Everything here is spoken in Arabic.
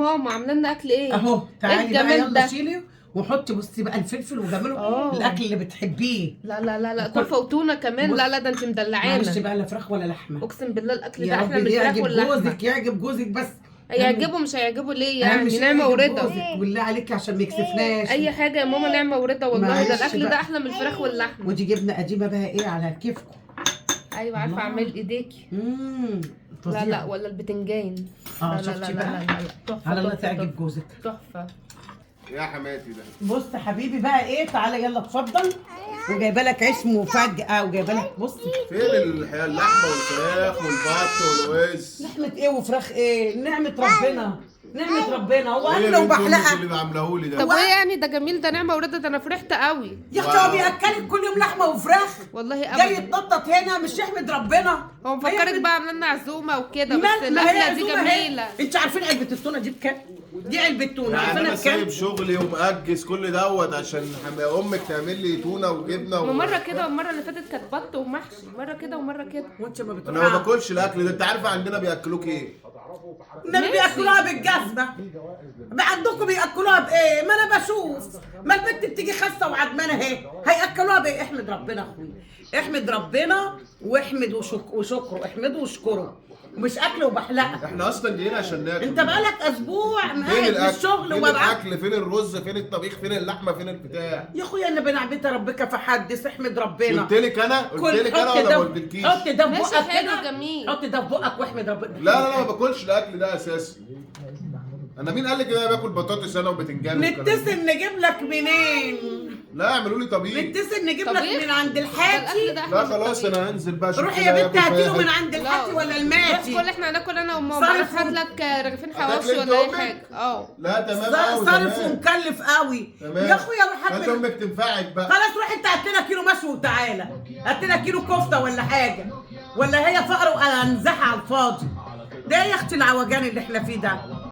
ماما عامله لنا اكل ايه؟ اهو ايه تعالي بقى الجمال يلا ده؟ شيلي وحطي بصي بقى الفلفل وجماله الاكل اللي بتحبيه. لا لا لا لا، وكل تحفه وتونه كمان. بص لا لا، ده انت معلش مدلعانا. بقى لا فراخ ولا لحمه. اقسم بالله الاكل ده يا رب احلى من الفراخ يعجب واللحمه. جوزك يعجب جوزك بس. هيعجبه مش هيعجبه ليه اهم يعني؟ شيء نعمه يعجب ورضا. جوزك بالله عليكي عشان ما يكسفناش. اي حاجه يا ماما، نعمه ورضا والله. ده معلش الاكل ده بقى. احلى من الفراخ واللحمه. ودي جبنه قديمه بقى ايه على كيفكم. ايوه عارفه الله. اعمل ايديكي. فظيع. لا لا، ولا البتنجان. لا لا شفتي لا بقى لا لا لا. تحفه على الله تحفه تعجب تحفه. جوزك. تحفه. يا حماتي ده بص حبيبي بقى ايه، تعالى يلا اتفضل. وجايبه لك عيش مفاجاه وجايبه لك بصي. فين اللحمه والفراخ والبط والوز؟ لحمه ايه وفراخ ايه؟ نعمه ربنا نعمه ربنا. هو ايه اكله اللي انت وبحلقه اللي عاملهولي ده؟ طب وايه يعني؟ ده جميل، ده نعمه ورضا. ده انا فرحت قوي يا اختي. هو بياكلك كل يوم لحمه وفراخ؟ والله جاي ابدا. يتنطط هنا مش يحمد ربنا. هو مفكرك بقى عامله لنا عزومه وكده، بس ما هي الاكله دي عزومة اهي. جميله. انت عارفين علبه التونه دي بكام؟ دي علبه تونه يعني عارفينها انا سايب بكام؟ شغلي ومأجز كل دوت عشان امك تعمل لي تونه وجبنه ما مره كده والمره اللي فاتت كانت بط ومحشي، مره كده ومره كده. وانت ما انا بتروحي ما باكلش الاكل ده. انت عارفه عندنا بياكلوك ايه؟ الناس بياكلوها بالجزمه. عندكم بياكلوها بايه؟ ما انا بشوف. ما البنت بتيجي خاسه وعدمانه اهي، هياكلوها بايه؟ احمد ربنا يا اخويا، احمد ربنا واحمد وشكره، احمده واشكره. مش اكل وبحلقه. احنا اصلا جايين عشان ناكل. انت بقالك اسبوع فين قاعد في الاكل؟ الشغل فين ومبعت. الاكل؟ فين الرز؟ فين الطبيخ؟ فين اللحمه؟ فين البتاع؟ يا اخويا انا بنعبت ربك فحدث، احمد ربنا. قلت لك انا ولا ما قلتلكيش؟ حط ده في ماشي بقك حلو كده. جميل. حط ده في بقك واحمد ربنا. لا لا لا، ما باكلش الاكل ده اساسي. انا مين قال لك ان انا باكل بطاطس انا وبتنجان والكلام ده؟ نتصل نجيب لك منين؟ لا اعملوا لي طبيخ. نتصل نجيب طبيخ؟ لك من عند ده الحاتي. الأكل ده لا خلاص انا هنزل بقى اشوف روحي كده يا بنت هاكل في أي هاتيله من حتة. عند الحاتي ولا روح الماتي. كل احنا هناكل انا وماما. صرف روح هات لك رغيفين هتاكلي حواوشي انت ولا اي أمك؟ حاجه. لا تمام قوي صرف تمام. ومكلف قوي. تمام يا اخويا روح هات انت لك. امك تنفعك بقى. خلاص روح انت هات لنا كيلو مشوي وتعالى. هات لنا كيلو كفته ولا حاجه. ولا هي فقر وانزحها على الفاضي. ده يا اختي العوجان اللي احنا فيه ده.